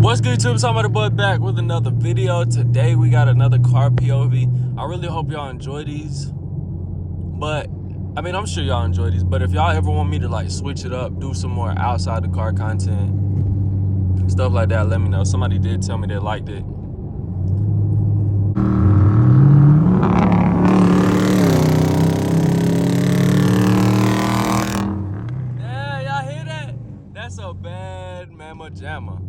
What's good, YouTube? Somebody boy back with another video. Today we got another car POV. I really hope y'all enjoy these. But I mean, I'm sure y'all enjoy these. But if y'all ever want me to like switch it up, do some more outside the car content, stuff like that, let me know. Somebody did tell me they liked it. Yeah, y'all hear that? That's a bad mamma jamma.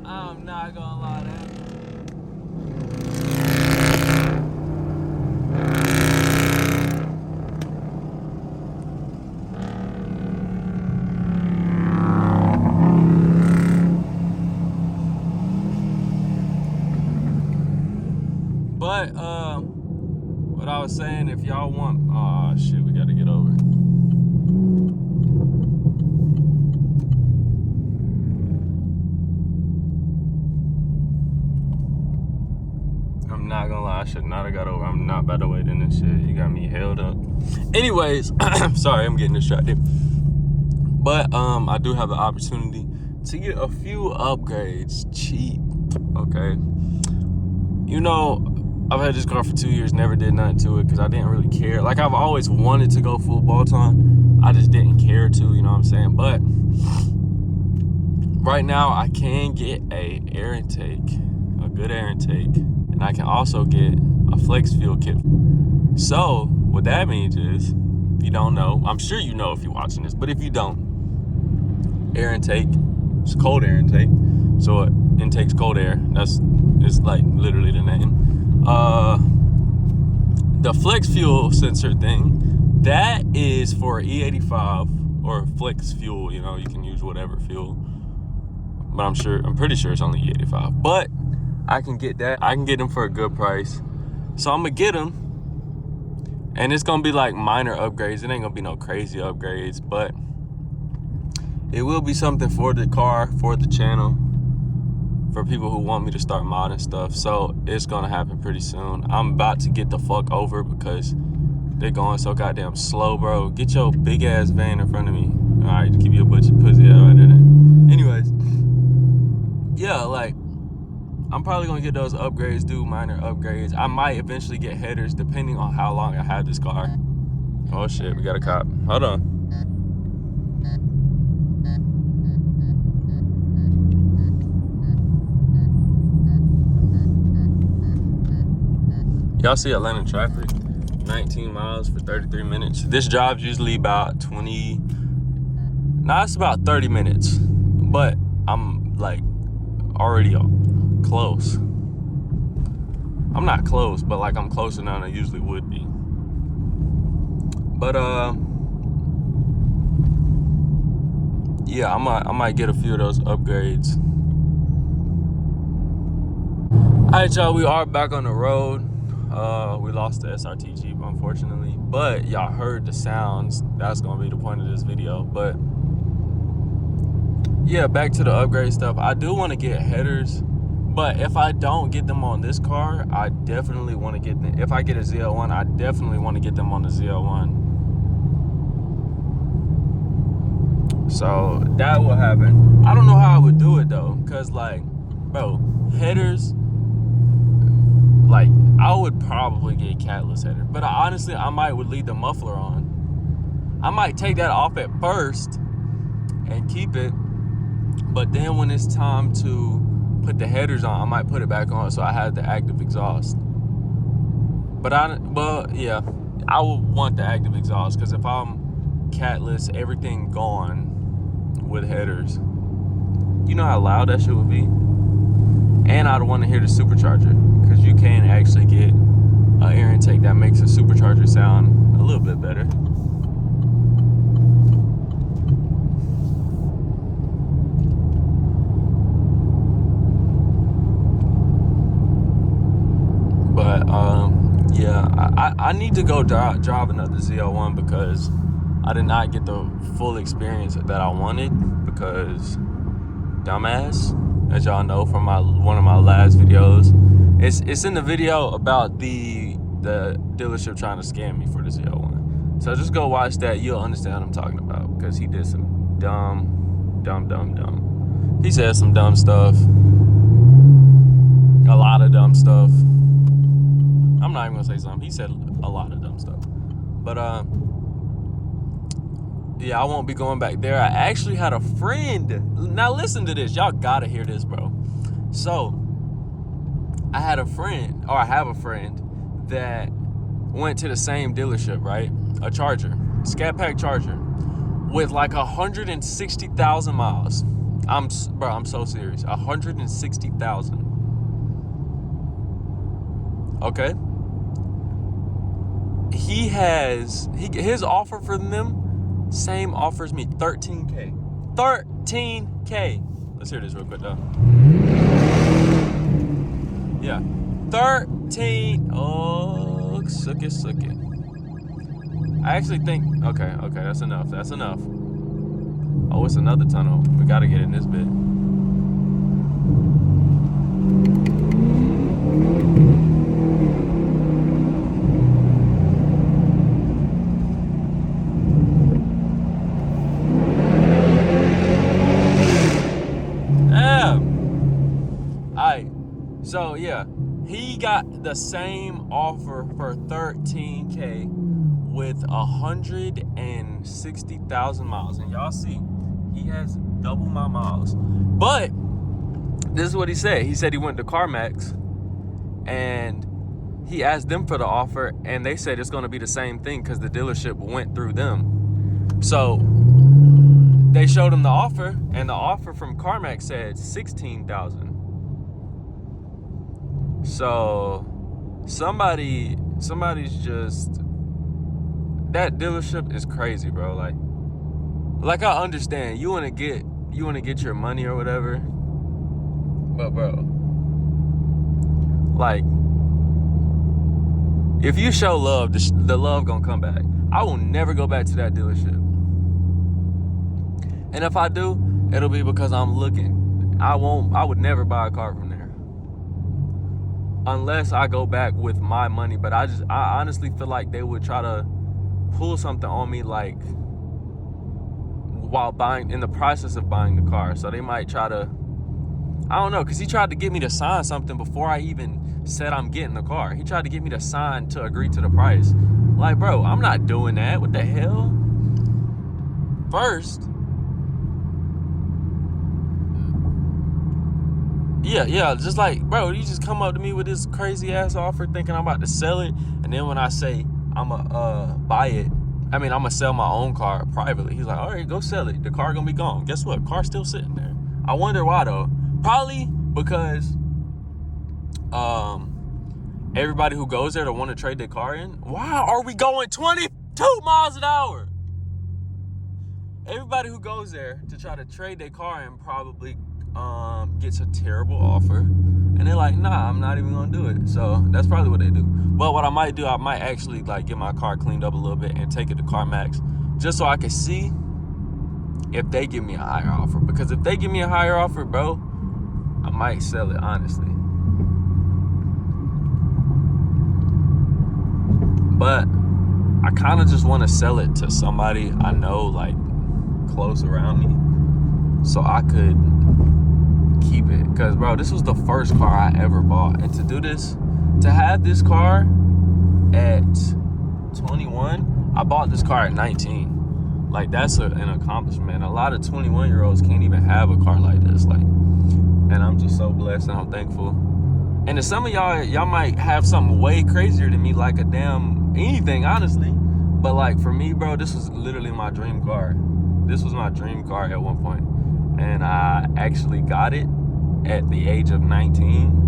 I'm not gonna lie, that. But what I was saying, if y'all want, oh shit, we gotta get over it. I'm not gonna lie, I should not have got over. I'm not about to wait in this shit. You got me held up. Anyways, sorry, I'm getting distracted. But I do have the opportunity to get a few upgrades cheap. Okay. You know, I've had this car for 2 years, never did nothing to it because I didn't really care. Like, I've always wanted to go full bolt on. I just didn't care to, you know what I'm saying? But right now, I can get a air intake, a good air intake, and I can also get a flex fuel kit. So what that means is, if you don't know, I'm sure you know if you're watching this, but if you don't, air intake, it's cold air intake. So it intakes cold air. It's like literally the name. The flex fuel sensor thing, that is for E85 or flex fuel. You know, you can use whatever fuel, but I'm pretty sure it's only E85. But I can get that. I can get them for a good price. So I'm gonna get them, and it's gonna be like minor upgrades. It ain't gonna be no crazy upgrades, but it will be something for the car, for the channel, for people who want me to start modding stuff. So it's gonna happen pretty soon. I'm about to get the fuck over because they're going so goddamn slow, bro. Get your big ass van in front of me. All right, keep your pussy out right there. Anyways, yeah, like, I'm probably gonna get those upgrades, do minor upgrades. I might eventually get headers depending on how long I have this car. Oh shit, we got a cop. Hold on. Y'all see Atlanta traffic, 19 miles for 33 minutes. This drive's usually about 20, nah, it's about 30 minutes, but I'm like already close. I'm not close, but like I'm closer now than I usually would be. But yeah, I might get a few of those upgrades. All right, y'all, we are back on the road. We lost the SRT Jeep, unfortunately, but y'all heard the sounds. That's gonna be the point of this video. But yeah, back to the upgrade stuff. I do want to get headers, but if I don't get them on this car, I definitely want to get them. If I get a ZL1, I definitely want to get them on the ZL1. So that will happen. I don't know how I would do it though, cause like, bro, headers, like, I would probably get catless header, but honestly, I might would leave the muffler on. I might take that off at first and keep it, but then when it's time to put the headers on, I might put it back on so I have the active exhaust. But yeah, I would want the active exhaust because if I'm catless, everything gone with headers, you know how loud that shit would be. And I'd want to hear the supercharger because you can actually get an air intake that makes a supercharger sound a little bit better. But yeah, I need to go drive another ZL1 because I did not get the full experience that I wanted because dumbass, as y'all know from one of my last videos. It's in the video about the dealership trying to scam me for the Z01. So just go watch that. You'll understand what I'm talking about because he did some dumb. He said some dumb stuff. A lot of dumb stuff. I'm not even gonna say something. He said a lot of dumb stuff. But yeah, I won't be going back there. I actually had a friend. Now listen to this. Y'all gotta hear this, bro. So I have a friend that went to the same dealership, right? A Charger, Scat Pack Charger, with like 160,000 miles. I'm so serious. 160,000. Okay. His offer for them, same offers me 13K. 13K. Let's hear this real quick though. Yeah. 13. Oh, suck it. I actually think, okay, that's enough. Oh, it's another tunnel. We gotta get in this bit. So yeah, he got the same offer for 13K with 160,000 miles. And y'all see, he has double my miles. But this is what he said. He said he went to CarMax and he asked them for the offer and they said it's gonna be the same thing because the dealership went through them. So they showed him the offer and the offer from CarMax said 16,000. So somebody's just, that dealership is crazy, bro. Like I understand you want to get your money or whatever, but bro, like if you show love, the love gonna come back. I will never go back to that dealership, and if I do, it'll be because I'm looking. I would never buy a car from there unless I go back with my money. But I honestly feel like they would try to pull something on me, like while in the process of buying the car. So they might try to, I don't know, because he tried to get me to sign something before I even said I'm getting the car. He tried to get me to sign to agree to the price. Like, bro, I'm not doing that. What the hell? First, yeah, just like, bro, you just come up to me with this crazy ass offer thinking I'm about to sell it, and then when I say I'ma buy it, I mean I'ma sell my own car privately, he's like, all right, go sell it. The car gonna be gone. Guess what? Car's still sitting there. I wonder why though. Probably because everybody who goes there to want to trade their car in. Why are we going 22 miles an hour? Everybody who goes there to try to trade their car in probably gets a terrible offer, and they're like, nah, I'm not even gonna do it. So that's probably what they do. But what I might do, I might actually like get my car cleaned up a little bit and take it to CarMax just so I can see if they give me a higher offer. Because if they give me a higher offer, bro, I might sell it, honestly. But I kind of just want to sell it to somebody I know, like close around me, so I could keep it. Because bro, this was the first car I ever bought, and to have this car at 21, I bought this car at 19. Like, that's an accomplishment. A lot of 21-year-olds can't even have a car like this. Like, and I'm just so blessed and I'm thankful. And to some of y'all might have something way crazier than me, like a damn anything, honestly. But like for me, bro, this was literally my dream car. This was my dream car at one point. And I actually got it at the age of 19.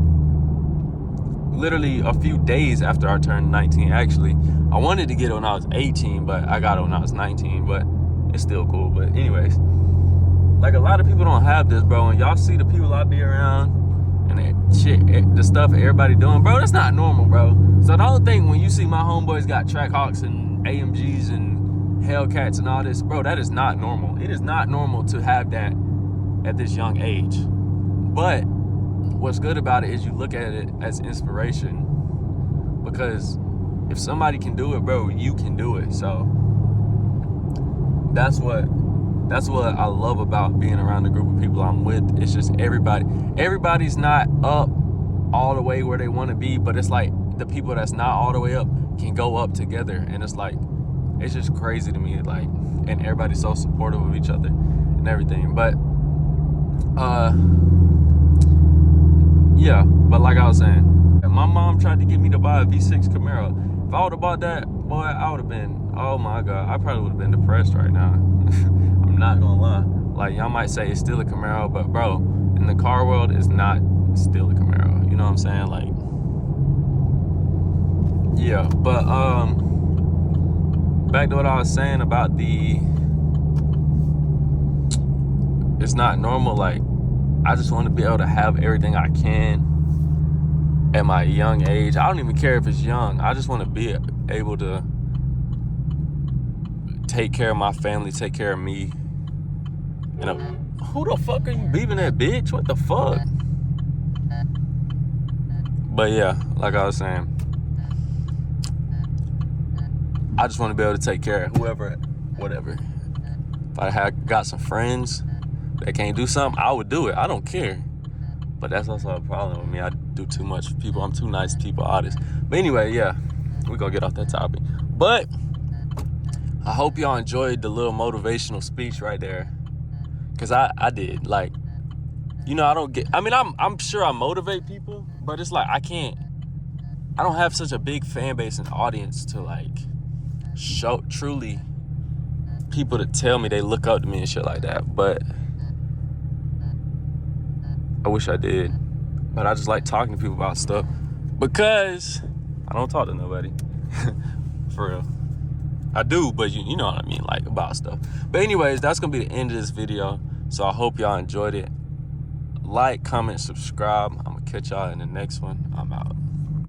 Literally a few days after I turned 19, actually. I wanted to get it when I was 18, but I got it when I was 19, but it's still cool. But anyways, like a lot of people don't have this, bro. And y'all see the people I be around and that shit, the stuff everybody doing, bro, that's not normal, bro. So don't think when you see my homeboys got Trackhawks and AMGs and hellcats and all this, bro, that is not normal. It is not normal to have that at this young age. But what's good about it is you look at it as inspiration, because if somebody can do it, bro, you can do it. So that's what I love about being around the group of people I'm with. It's just everybody's not up all the way where they want to be, but it's like the people that's not all the way up can go up together. And it's like, it's just crazy to me, like, and everybody's so supportive of each other and everything. But yeah, but like I was saying, my mom tried to get me to buy a V6 Camaro. If I would have bought that, boy, I would have been, oh my God, I probably would have been depressed right now. I'm not gonna lie. Like, y'all might say it's still a Camaro, but bro, in the car world, it's not still a Camaro. You know what I'm saying? Like, yeah, but back to what I was saying about it's not normal. Like, I just want to be able to have everything I can at my young age. I don't even care if it's young. I just want to be able to take care of my family, take care of me. You know, who the fuck are you beeping at, bitch? What the fuck? But yeah, like I was saying, I just want to be able to take care of whoever, whatever. If I got some friends that can't do something, I would do it. I don't care. But that's also a problem with me. I do too much for people. I'm too nice to people, artists. But anyway, yeah, we're gonna get off that topic. But I hope y'all enjoyed the little motivational speech right there, because I did. Like, you know, I'm sure I motivate people, but it's like I don't have such a big fan base and audience to like show truly people to tell me they look up to me and shit like that. But I wish I did. But I just like talking to people about stuff, because I don't talk to nobody. For real. I do, but you know what I mean, like, about stuff. But anyways, that's gonna be the end of this video. So I hope y'all enjoyed it. Like, comment, subscribe. I'm gonna catch y'all in the next one. I'm out.